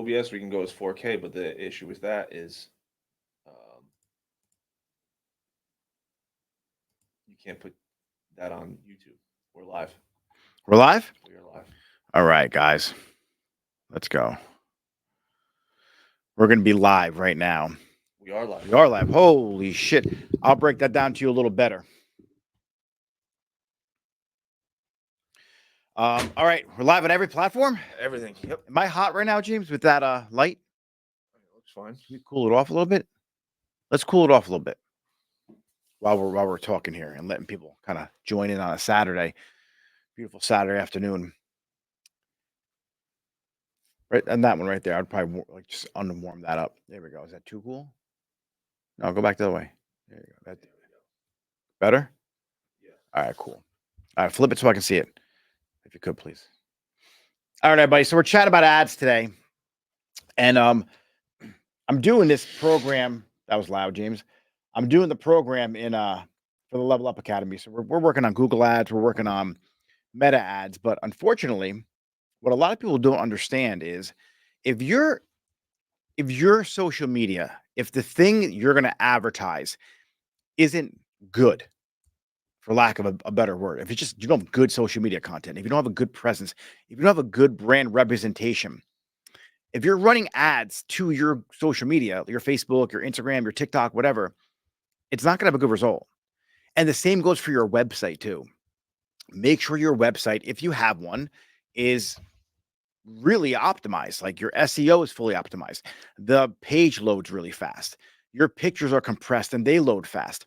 OBS, we can go as 4K, but the issue with that is you can't put that on YouTube. We're live. We're live? We are live. All right, guys. Let's go. We're going to be live right now. We are live. We are live. Holy shit. I'll break that down to you a little better. All right. We're live on every platform. Everything. Yep. Am I hot right now, James, with that light? Looks fine. Can we cool it off a little bit? Let's cool it off a little bit while we're talking here and letting people kind of join in on a Saturday. Beautiful Saturday afternoon. Right, and that one right there, I'd probably like just unwarm that up. There we go. Is that too cool? No, go back the other way. There you go. That better? Yeah. All right, cool. All right, flip it so I can see it, if you could, please. All right, everybody. So we're chatting about ads today, and I'm doing this program. That was loud, James. I'm doing the program in for the Level Up Academy. So we're working on Google ads. We're working on Meta ads, but unfortunately, what a lot of people don't understand is if your social media, if the thing you're going to advertise isn't good, for lack of a better word, if it's just you don't have good social media content, if you don't have a good presence, if you don't have a good brand representation, if you're running ads to your social media, your Facebook, your Instagram, your TikTok, whatever, it's not going to have a good result. And the same goes for your website too. Make sure your website, if you have one, is really optimized. Like your SEO is fully optimized. The page loads really fast. Your pictures are compressed and they load fast.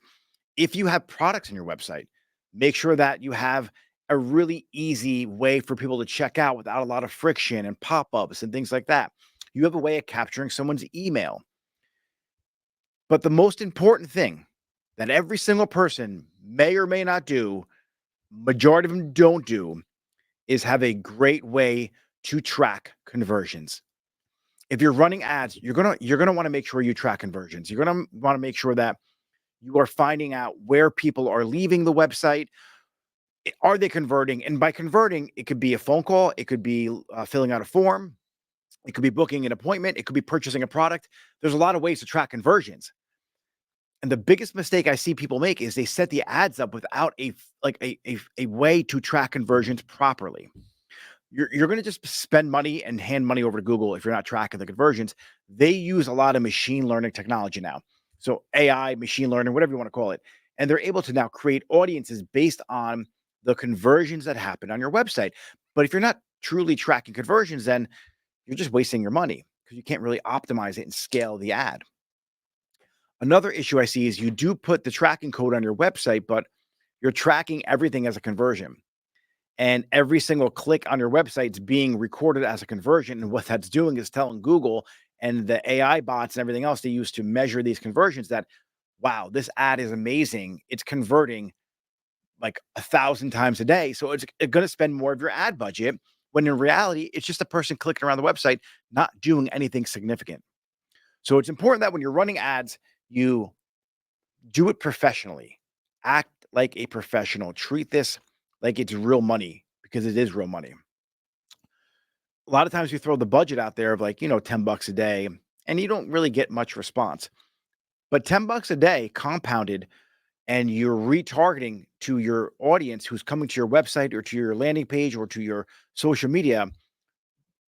If you have products on your website, make sure that you have a really easy way for people to check out without a lot of friction and pop-ups and things like that. You have a way of capturing someone's email. But the most important thing that every single person may or may not do, majority of them don't do, is have a great way to track conversions. If you're running ads, you're gonna want to make sure you track conversions. You're gonna want to make sure that you are finding out where people are leaving the website. Are they converting? And by converting, it could be a phone call, it could be filling out a form, it could be booking an appointment, it could be purchasing a product. There's a lot of ways to track conversions. And the biggest mistake I see people make is they set the ads up without a way to track conversions properly. You're going to just spend money and hand money over to Google if you're not tracking the conversions. They use a lot of machine learning technology now. So AI, machine learning, whatever you want to call it. And they're able to now create audiences based on the conversions that happen on your website. But if you're not truly tracking conversions, then you're just wasting your money because you can't really optimize it and scale the ad. Another issue I see is you do put the tracking code on your website, but you're tracking everything as a conversion. And every single click on your website is being recorded as a conversion. And what that's doing is telling Google and the AI bots and everything else they use to measure these conversions that, wow, this ad is amazing. It's converting like 1,000 times a day. So it's going to spend more of your ad budget when in reality, it's just a person clicking around the website, not doing anything significant. So it's important that when you're running ads, you do it professionally. Act like a professional. Treat this like it's real money because it is real money. A lot of times we throw the budget out there of like, $10 a day and you don't really get much response. But $10 a day compounded and you're retargeting to your audience who's coming to your website or to your landing page or to your social media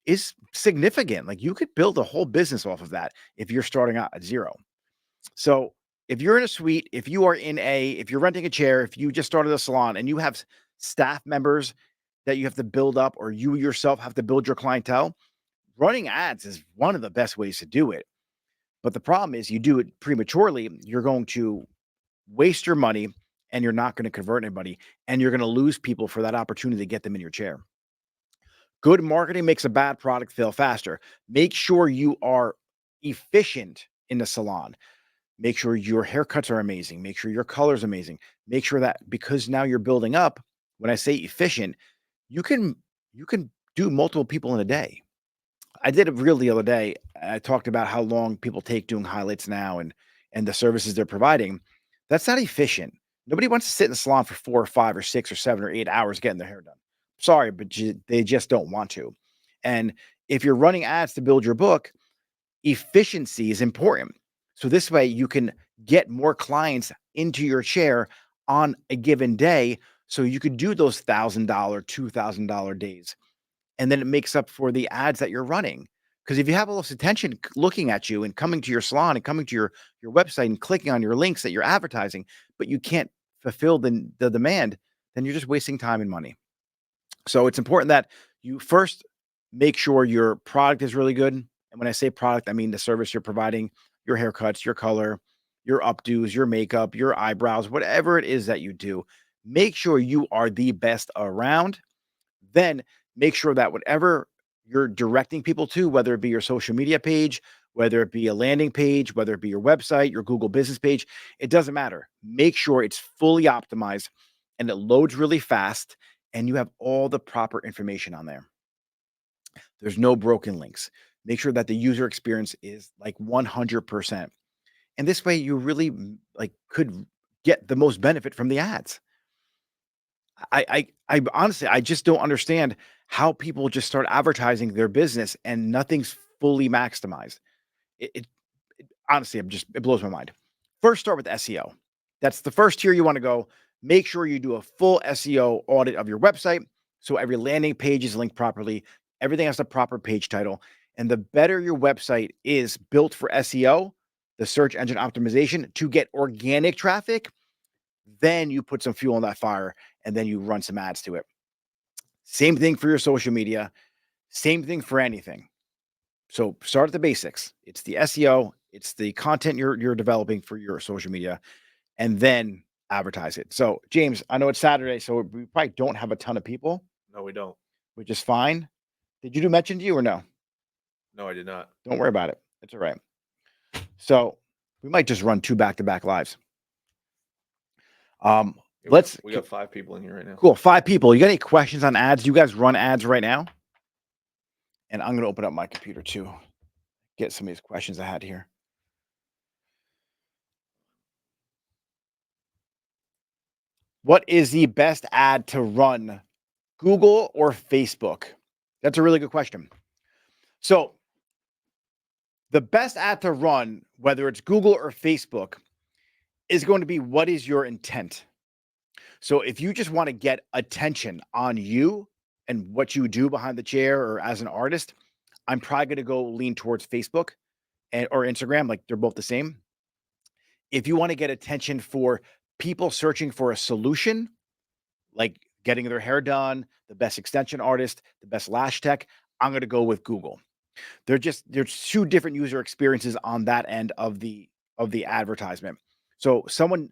is significant. Like you could build a whole business off of that if you're starting out at zero. So if you're in a suite, if you're renting a chair, if you just started a salon and you have staff members that you have to build up or you yourself have to build your clientele, running ads is one of the best ways to do it. But the problem is you do it prematurely, you're going to waste your money and you're not going to convert anybody and you're going to lose people for that opportunity to get them in your chair. Good marketing makes a bad product fail faster. Make sure you are efficient in the salon. Make sure your haircuts are amazing. Make sure your color's amazing. Make sure that because now you're building up, when I say efficient, you can do multiple people in a day. I did a reel the other day. I talked about how long people take doing highlights now and the services they're providing. That's not efficient. Nobody wants to sit in the salon for 4 or 5 or 6 or 7 or 8 hours getting their hair done. Sorry, but they just don't want to. And if you're running ads to build your book, efficiency is important. So this way you can get more clients into your chair on a given day. So you could do those $1,000, $2,000 days. And then it makes up for the ads that you're running. Because if you have all this attention looking at you and coming to your salon and coming to your website and clicking on your links that you're advertising, but you can't fulfill the demand, then you're just wasting time and money. So it's important that you first make sure your product is really good. And when I say product, I mean the service you're providing, your haircuts, your color, your updos, your makeup, your eyebrows, whatever it is that you do. Make sure you are the best around. Then make sure that whatever you're directing people to, whether it be your social media page, whether it be a landing page, whether it be your website, your Google business page, it doesn't matter. Make sure it's fully optimized and it loads really fast and you have all the proper information on there. There's no broken links. Make sure that the user experience is like 100%. And this way you really like could get the most benefit from the ads. I honestly, I just don't understand how people just start advertising their business and nothing's fully maximized. It honestly, it blows my mind. First, start with SEO. That's the first tier you want to go. Make sure you do a full SEO audit of your website so every landing page is linked properly. Everything has the proper page title. And the better your website is built for SEO, the search engine optimization, to get organic traffic, then you put some fuel on that fire and then you run some ads to it. Same thing for your social media, same thing for anything. So start at the basics. It's the SEO, it's the content you're developing for your social media, and then advertise it. So James, I know it's Saturday, so we probably don't have a ton of people, No, we don't. which is fine. Did you do mention to you or no? No, I did not. Don't worry about it. It's all right. So we might just run 2 back-to-back lives. Yeah, we got 5 people in here right now. Cool. 5 people. You got any questions on ads? Do you guys run ads right now? And I'm going to open up my computer too. Get some of these questions I had here. What is the best ad to run? Google or Facebook? That's a really good question. So the best ad to run, whether it's Google or Facebook, is going to be what is your intent? So if you just want to get attention on you and what you do behind the chair or as an artist, I'm probably going to go lean towards Facebook or Instagram. Like they're both the same. If you want to get attention for people searching for a solution, like getting their hair done, the best extension artist, the best lash tech, I'm going to go with Google. There's 2 different user experiences on that end of the advertisement. So someone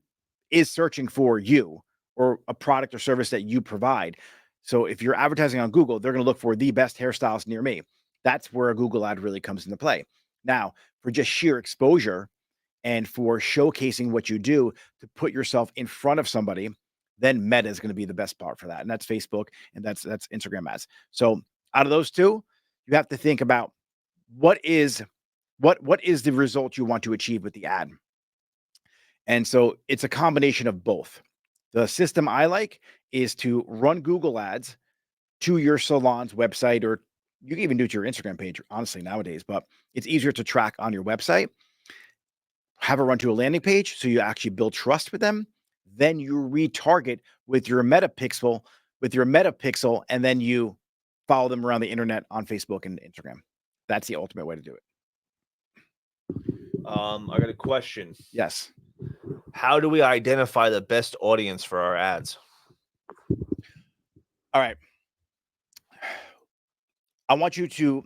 is searching for you or a product or service that you provide. So if you're advertising on Google, they're going to look for the best hairstyles near me. That's where a Google ad really comes into play. Now, for just sheer exposure and for showcasing what you do to put yourself in front of somebody, then Meta is going to be the best part for that. And that's Facebook and that's Instagram ads. So out of those 2, you have to think about what is the result you want to achieve with the ad. And so it's a combination of both. The system I like is to run Google ads to your salon's website, or you can even do it to your Instagram page, honestly, nowadays, but it's easier to track on your website. Have it run to a landing page so you actually build trust with them. Then you retarget with your meta pixel, and then you follow them around the internet on Facebook and Instagram. That's the ultimate way to do it. I got a question. Yes. How do we identify the best audience for our ads? All right. I want you to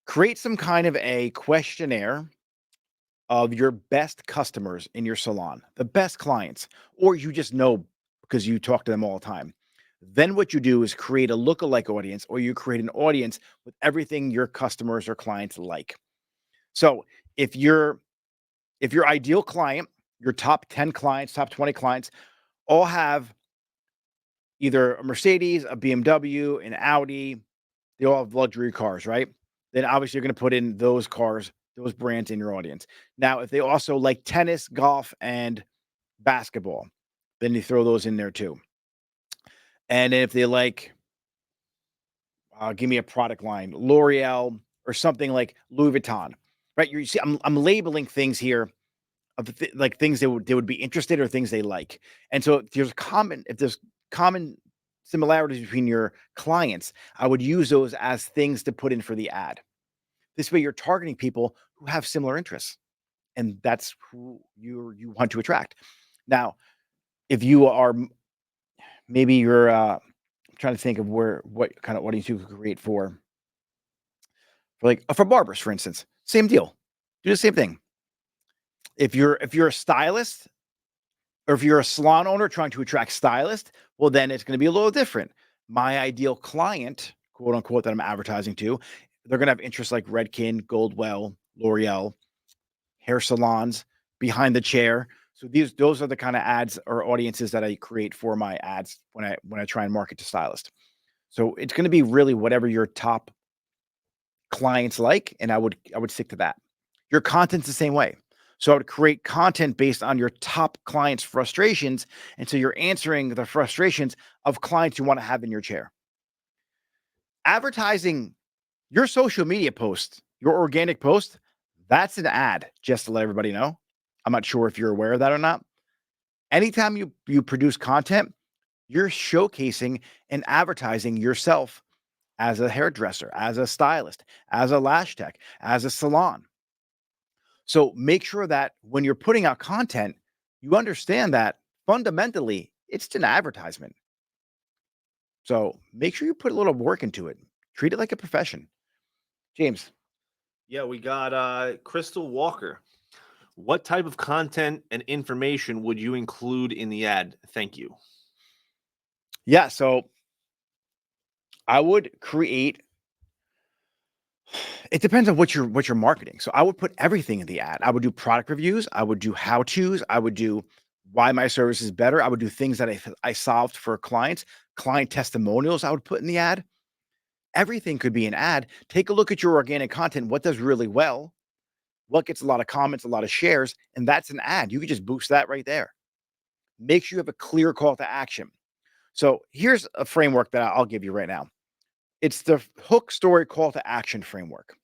create some kind of a questionnaire of your best customers in your salon, the best clients, or you just know because you talk to them all the time. Then what you do is create a lookalike audience, or you create an audience with everything your customers or clients like. So if your ideal client, your top 10 clients, top 20 clients, all have either a Mercedes, a BMW, an Audi, they all have luxury cars, right? Then obviously you're going to put in those cars, those brands in your audience. Now, if they also like tennis, golf, and basketball, then you throw those in there too. And if they like give me a product line, L'Oreal or something like Louis Vuitton, right? You see, I'm labeling things here of like things they would be interested or things they like. And so if there's common similarities between your clients, I would use those as things to put in for the ad. This way you're targeting people who have similar interests, and that's who you want to attract. Now, if you are maybe you're I'm trying to think of what kind of audience you could create for barbers, for instance. Same deal. Do the same thing. If you're a stylist or if you're a salon owner trying to attract stylists, well, then it's going to be a little different. My ideal client, quote unquote, that I'm advertising to, they're going to have interests like Redken, Goldwell, L'Oreal, hair salons, behind the chair. So those are the kind of ads or audiences that I create for my ads when I try and market to stylists. So it's going to be really whatever your top clients like, and I would stick to that. Your content's the same way. So I would create content based on your top clients' frustrations, and so you're answering the frustrations of clients you want to have in your chair. Advertising your social media post, your organic post, that's an ad, just to let everybody know. I'm not sure if you're aware of that or not. Anytime you produce content, you're showcasing and advertising yourself as a hairdresser, as a stylist, as a lash tech, as a salon. So make sure that when you're putting out content, you understand that fundamentally it's an advertisement. So make sure you put a little work into it. Treat it like a profession. James. Yeah, we got Crystal Walker. What type of content and information would you include in the ad? Thank you. Yeah, so I would create it depends on what you're marketing. So I would put everything in the ad. I would do product reviews, I would do how-tos, I would do why my service is better, I would do things that I solved for clients, client testimonials I would put in the ad. Everything could be an ad. Take a look at your organic content, what does really well, what gets a lot of comments, a lot of shares, and that's an ad. You could just boost that right there. Make sure you have a clear call to action. So here's a framework that I'll give you right now. It's the hook, story, call to action framework.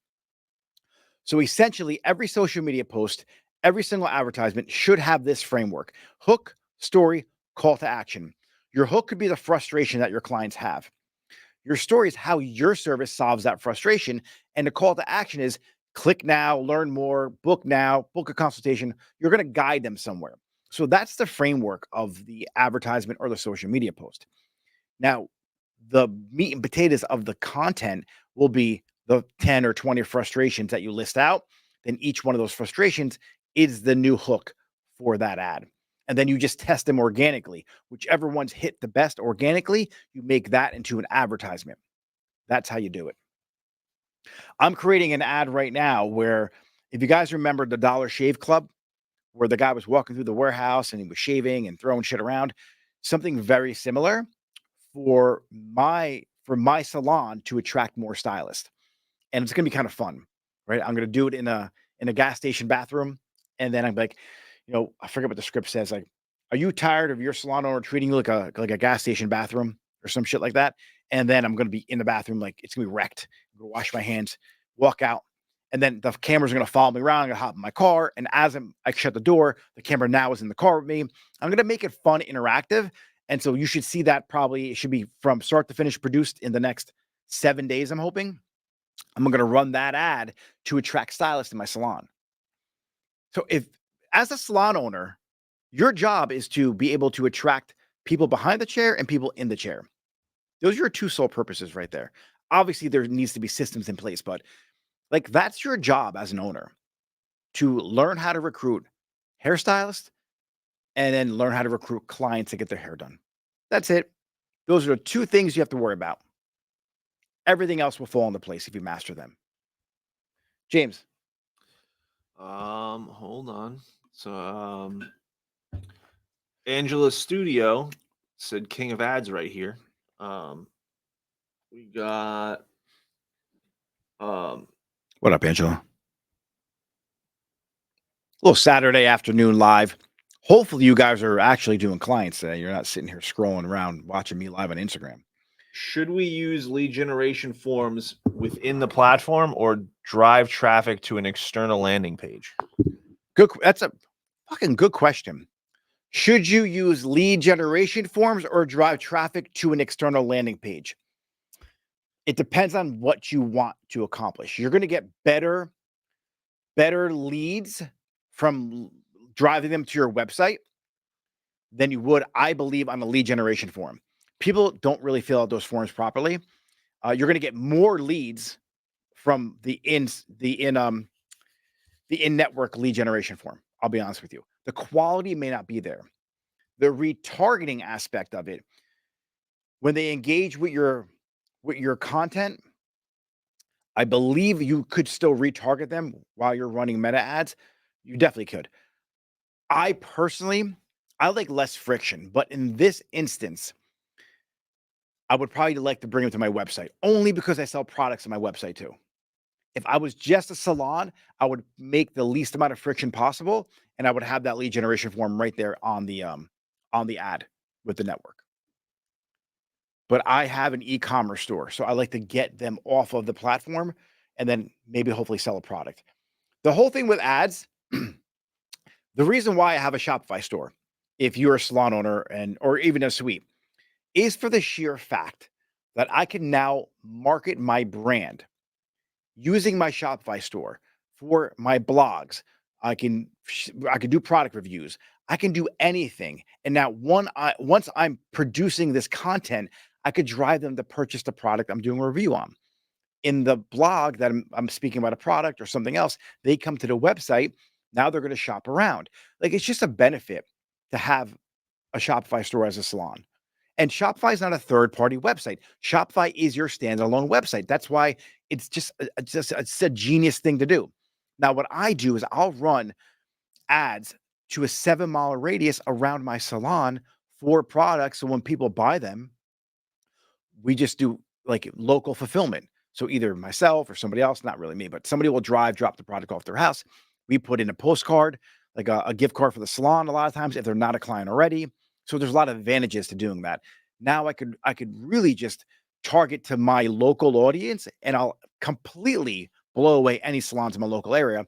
So essentially, every social media post, every single advertisement should have this framework: hook, story, call to action. Your hook could be the frustration that your clients have. Your story is how your service solves that frustration. And the call to action is click now, learn more, book now, book a consultation. You're going to guide them somewhere. So that's the framework of the advertisement or the social media post. Now, the meat and potatoes of the content will be the 10 or 20 frustrations that you list out. Then each one of those frustrations is the new hook for that ad. And then you just test them organically. Whichever ones hit the best organically, you make that into an advertisement. That's how you do it. I'm creating an ad right now where, if you guys remember the Dollar Shave Club, where the guy was walking through the warehouse and he was shaving and throwing shit around, something very similar for my salon to attract more stylists. And it's gonna be kind of fun, right? I'm gonna do it in a gas station bathroom, and then I'm like, I forget what the script says. Like, are you tired of your salon owner treating you like a gas station bathroom or some shit like that? And then I'm gonna be in the bathroom, like it's gonna be wrecked. I'm gonna wash my hands, walk out, and then the cameras are gonna follow me around. I'm gonna hop in my car, and as I shut the door, the camera now is in the car with me. I'm gonna make it fun, interactive, and so you should see that probably it should be from start to finish produced in the next 7 days. I'm hoping. I'm going to run that ad to attract stylists in my salon. So if as a salon owner, your job is to be able to attract people behind the chair and people in the chair. Those are your two sole purposes right there. Obviously, there needs to be systems in place, but like that's your job as an owner, to learn how to recruit hairstylists and then learn how to recruit clients to get their hair done. That's it. Those are the two things you have to worry about. Everything else will fall into place if you master them. James. Hold on. So, Angela Studio said King of Ads right here. We got What up, Angela? A little Saturday afternoon live. Hopefully, you guys are actually doing clients today. You're not sitting here scrolling around watching me live on Instagram. should we use lead generation forms within the platform or drive traffic to an external landing page? That's a fucking good question. Should you use lead generation forms or drive traffic to an external landing page? It depends on what you want to accomplish. You're going to get better leads from driving them to your website than you would, I believe, on a lead generation form. People don't really fill out those forms properly. You're going to get more leads from the in-network lead generation form. I'll be honest with you. The quality may not be there. The retargeting aspect of it, when they engage with your content, I believe you could still retarget them while you're running meta ads. You definitely could. I personally, I like less friction, but in this instance, I would probably like to bring them to my website only because I sell products on my website too. If I was just a salon, I would make the least amount of friction possible, and I would have that lead generation form right there on the ad with the network. But I have an e-commerce store, so I like to get them off of the platform and then maybe hopefully sell a product. The whole thing with ads, the reason why I have a Shopify store, if you're a salon owner or even a suite, is for the sheer fact that I can now market my brand using my Shopify store for my blogs. I can do product reviews. I can do anything. And now once I'm producing this content, I could drive them to purchase the product I'm doing a review on. In the blog that I'm speaking about a product or something else, they come to the website. Now they're going to shop around. Like, it's just a benefit to have a Shopify store as a salon. And Shopify is not a third-party website. Shopify is your standalone website. That's why it's just it's a genius thing to do. Now, what I do is I'll run ads to a 7-mile radius around my salon for products. So when people buy them, we just do like local fulfillment. So either myself or somebody else, not really me, but somebody will drop the product off their house. We put in a postcard, like a gift card for the salon a lot of times if they're not a client already. So there's a lot of advantages to doing that. Now I could really just target to my local audience, and I'll completely blow away any salons in my local area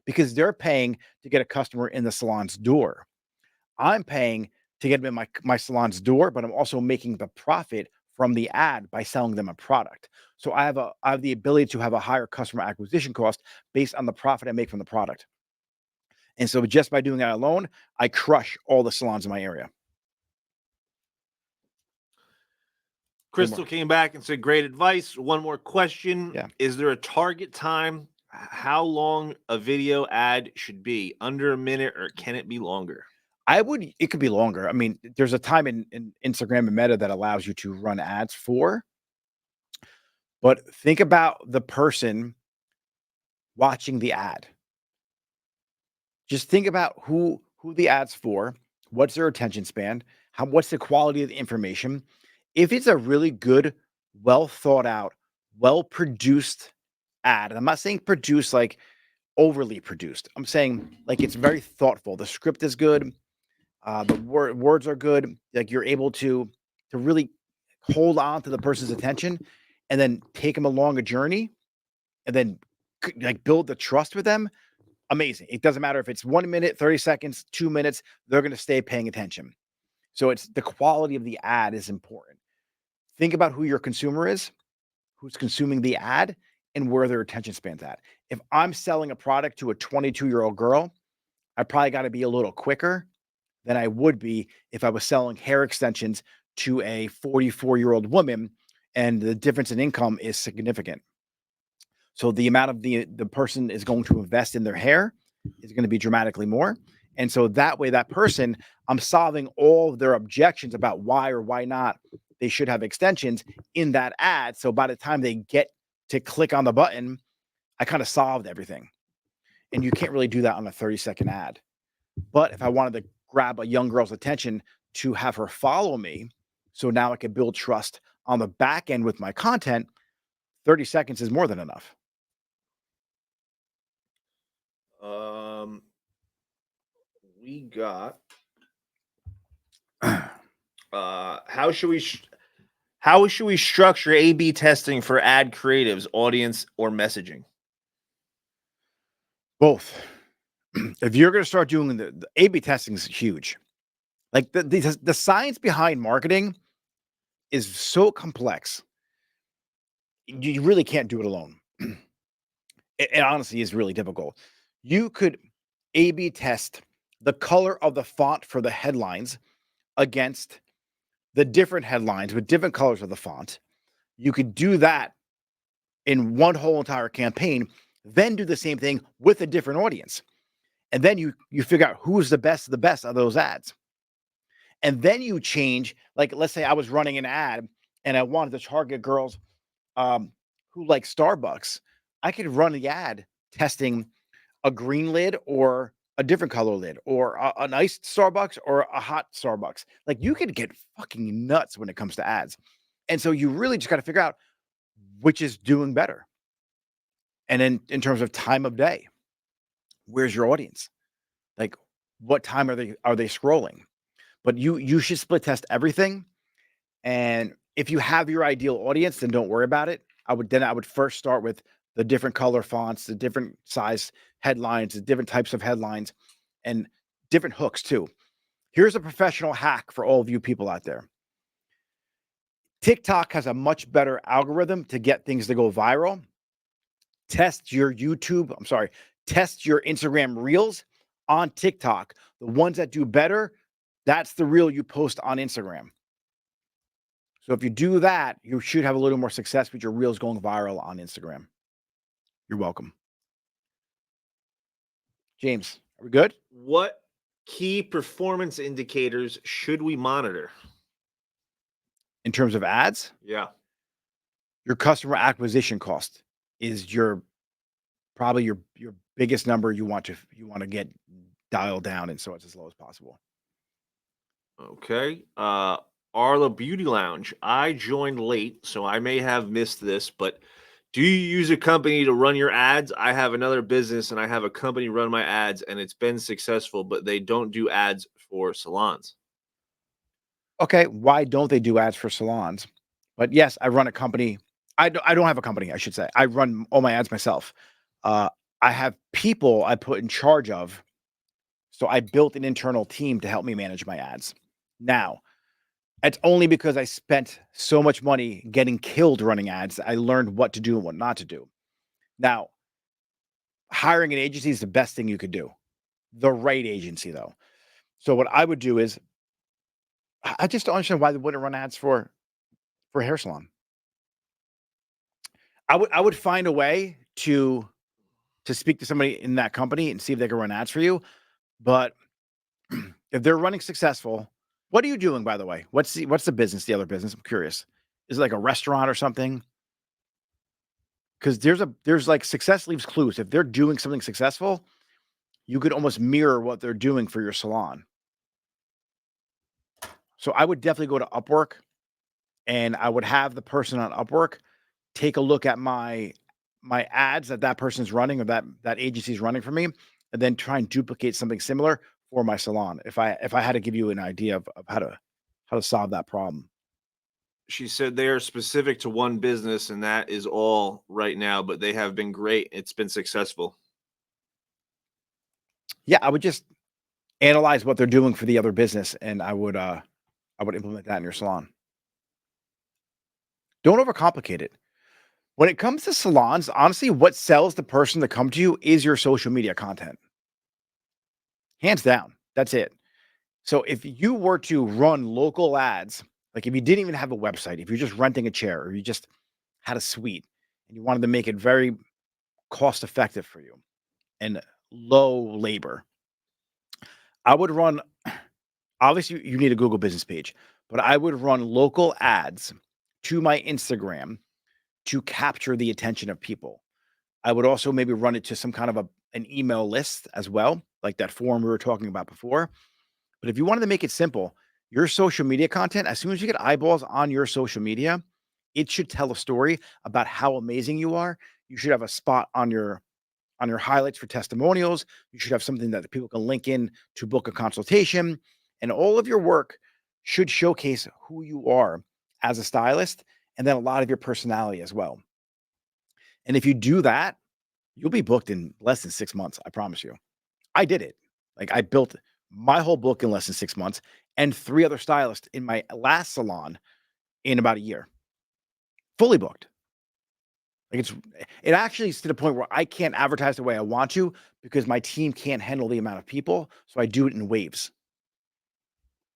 because they're paying to get a customer in the salon's door. I'm paying to get them in my salon's door, but I'm also making the profit from the ad by selling them a product. So I have the ability to have a higher customer acquisition cost based on the profit I make from the product. And so just by doing that alone, I crush all the salons in my area. Crystal came back and said, great advice. One more question. Yeah. Is there a target time? How long a video ad should be? Under a minute, or can it be longer? It could be longer. I mean, there's a time in Instagram and Meta that allows you to run ads for, but think about the person watching the ad. Just think about who the ad's for, what's their attention span, what's the quality of the information. If it's a really good, well thought out, well produced ad, and I'm not saying produced like overly produced. I'm saying like it's very thoughtful. The script is good. The words are good. Like you're able to really hold on to the person's attention and then take them along a journey and then like build the trust with them. Amazing. It doesn't matter if it's 1 minute, 30 seconds, 2 minutes, they're going to stay paying attention. So it's the quality of the ad is important. Think about who your consumer is, who's consuming the ad, and where their attention span's at. If I'm selling a product to a 22-year-old girl, I probably got to be a little quicker than I would be if I was selling hair extensions to a 44-year-old woman, and the difference in income is significant. So the amount of the person is going to invest in their hair is going to be dramatically more. And so that way, that person, I'm solving all of their objections about why or why not they should have extensions in that ad. So by the time they get to click on the button, I kind of solved everything. And you can't really do that on a 30-second ad. But if I wanted to grab a young girl's attention to have her follow me, so now I can build trust on the back end with my content, 30 seconds is more than enough. We got how should How should we structure A/B testing for ad creatives, audience, or messaging? Both. If you're going to start doing the A/B testing is huge. Like the science behind marketing is so complex. You really can't do it alone. It honestly is really difficult. You could A/B test the color of the font for the headlines against the different headlines with different colors of the font. You could do that in one whole entire campaign, then do the same thing with a different audience. And then you figure out who's the best of the best of those ads. And then you change, like let's say I was running an ad and I wanted to target girls who like Starbucks. I could run the ad testing a green lid or a different color lid or an iced Starbucks or a hot Starbucks. Like you could get fucking nuts when it comes to ads. And so you really just got to figure out which is doing better. And then in terms of time of day, where's your audience? Like what time are they scrolling? But you should split test everything. And if you have your ideal audience, then don't worry about it. I would first start with the different color fonts, the different size headlines, the different types of headlines, and different hooks too. Here's a professional hack for all of you people out there. TikTok has a much better algorithm to get things to go viral. Test your Instagram Reels on TikTok. The ones that do better, that's the reel you post on Instagram. So if you do that, you should have a little more success with your reels going viral on Instagram. You're welcome. James, are we good? What key performance indicators should we monitor? In terms of ads, Yeah. your customer acquisition cost is probably your biggest number you want to get dialed down, and so it's as low as possible. Okay. Arla Beauty Lounge. I joined late, so I may have missed this, but do you use a company to run your ads? I have another business and I have a company run my ads and it's been successful, but they don't do ads for salons. Okay, why don't they do ads for salons? But yes, I run a company. I don't have a company, I should say. I run all my ads myself. Uh, I have people I put in charge of. So I built an internal team to help me manage my ads. Now, it's only because I spent so much money getting killed running ads that I learned what to do and what not to do. Now, hiring an agency is the best thing you could do. The right agency, though. So what I would do is I just don't understand why they wouldn't run ads for a hair salon. I would find a way to speak to somebody in that company and see if they can run ads for you. But if they're running successful, what are you doing, by the way? What's the business, the other business? I'm curious. Is it like a restaurant or something? Because there's like success leaves clues. If they're doing something successful, you could almost mirror what they're doing for your salon. So I would definitely go to Upwork and I would have the person on Upwork take a look at my ads that person's running or that agency's running for me, and then try and duplicate something similar for my salon. If I had to give you an idea of how to solve that problem. She said they are specific to one business and that is all right now, but they have been great. It's been successful. Yeah, I would just analyze what they're doing for the other business, and I would implement that in your salon. Don't overcomplicate it. When it comes to salons, honestly, what sells the person to come to you is your social media content. Hands down. That's it. So if you were to run local ads, like if you didn't even have a website, if you're just renting a chair or you just had a suite and you wanted to make it very cost effective for you and low labor, I would run, obviously, you need a Google business page, but I would run local ads to my Instagram to capture the attention of people. I would also maybe run it to some kind of an email list as well, like that form we were talking about before. But if you wanted to make it simple, your social media content, as soon as you get eyeballs on your social media, it should tell a story about how amazing you are. You should have a spot on your highlights for testimonials. You should have something that people can link in to book a consultation. And all of your work should showcase who you are as a stylist, and then a lot of your personality as well. And if you do that, you'll be booked in less than 6 months, I promise you. I did it. Like, I built my whole book in less than 6 months and 3 other stylists in my last salon in about a year, fully booked. Like, it actually is to the point where I can't advertise the way I want to because my team can't handle the amount of people, so I do it in waves.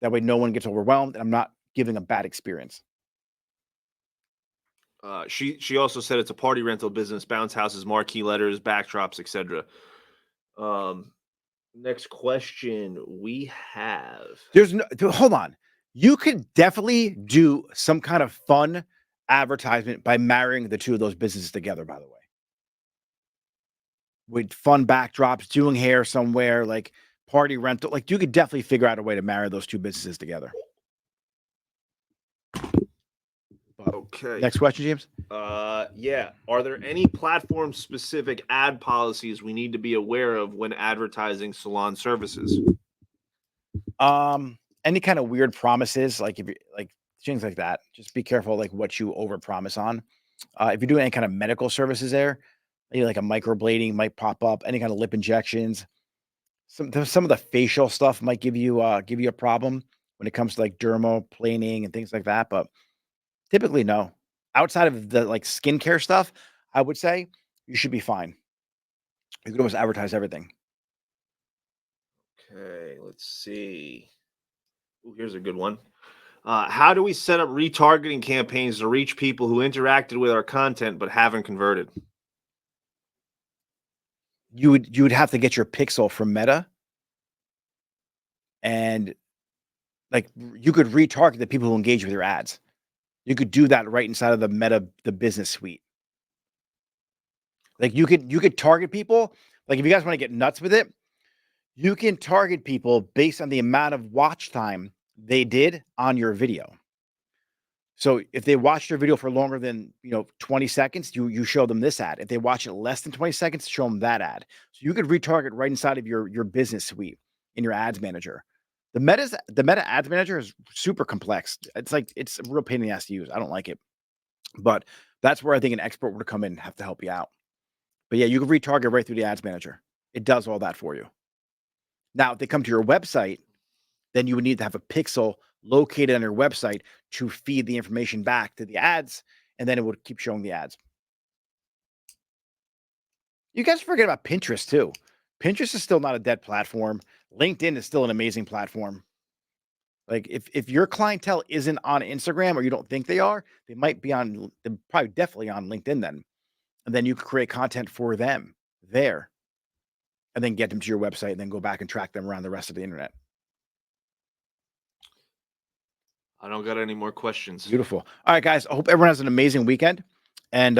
That way no one gets overwhelmed, and I'm not giving a bad experience. She also said it's a party rental business, bounce houses, marquee letters, backdrops, etc. Um, Next question we have. Hold on. You could definitely do some kind of fun advertisement by marrying the 2 of those businesses together, by the way. With fun backdrops, doing hair somewhere, like party rental. Like, you could definitely figure out a way to marry those 2 businesses together. But Okay. next question, James. Yeah. Are there any platform specific ad policies we need to be aware of when advertising salon services? Any kind of weird promises, like if you like things like that, just be careful like what you overpromise on. If you're doing any kind of medical services there, maybe like a microblading might pop up, any kind of lip injections. Some of the facial stuff might give you a problem when it comes to like dermoplaning and things like that. But typically, no. Outside of the like skincare stuff, I would say you should be fine. You can almost advertise everything. Okay, let's see. Ooh, here's a good one. How do we set up retargeting campaigns to reach people who interacted with our content but haven't converted? You would have to get your pixel from Meta, and like you could retarget the people who engage with your ads. You could do that right inside of the Meta the business suite. Like you could target people. Like if you guys want to get nuts with it, you can target people based on the amount of watch time they did on your video. So if they watched your video for longer than 20 seconds, you show them this ad. If they watch it less than 20 seconds, show them that ad. So you could retarget right inside of your business suite in your ads manager. The Meta ads manager is super complex. It's a real pain in the ass to use. I don't like it. But that's where I think an expert would come in and have to help you out. But yeah, you can retarget right through the ads manager. It does all that for you. Now, if they come to your website, then you would need to have a pixel located on your website to feed the information back to the ads, and then it would keep showing the ads. You guys forget about Pinterest too. Pinterest is still not a dead platform. LinkedIn is still an amazing platform. Like if your clientele isn't on Instagram or you don't think they are, they're probably definitely on LinkedIn then. And then you could create content for them there and then get them to your website and then go back and track them around the rest of the internet. I don't got any more questions. Beautiful. All right, guys. I hope everyone has an amazing weekend. And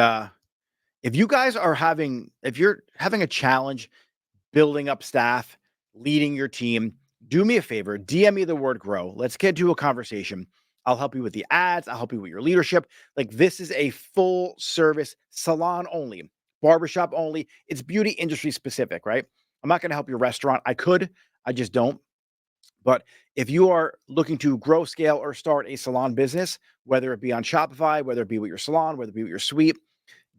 if you're having a challenge building up staff, leading your team, do me a favor, DM me the word grow. Let's get to a conversation. I'll help you with the ads. I'll help you with your leadership. Like this is a full service salon only, barbershop only. It's beauty industry specific, right? I'm not going to help your restaurant. I could, I just don't. But if you are looking to grow, scale, or start a salon business, whether it be on Shopify, whether it be with your salon, whether it be with your suite,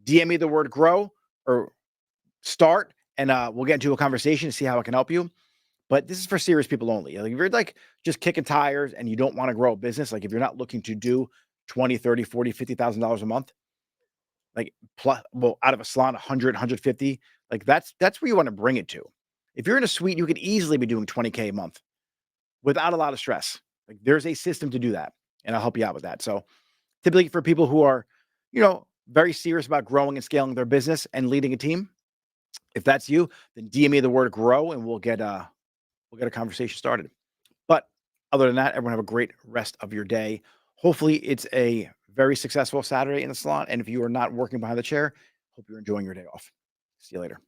DM me the word grow or start, and we'll get into a conversation to see how I can help you. But this is for serious people only. Like if you're like just kicking tires and you don't want to grow a business, like if you're not looking to do 20, 30, 40, $50,000 a month, like plus, well, out of a salon, 100, 150, like that's where you want to bring it to. If you're in a suite, you could easily be doing 20K a month without a lot of stress. Like there's a system to do that, and I'll help you out with that. So typically for people who are, very serious about growing and scaling their business and leading a team, if that's you, then DM me the word grow and we'll get a conversation started. But other than that, everyone have a great rest of your day. Hopefully it's a very successful Saturday in the salon. And if you are not working behind the chair, hope you're enjoying your day off. See you later.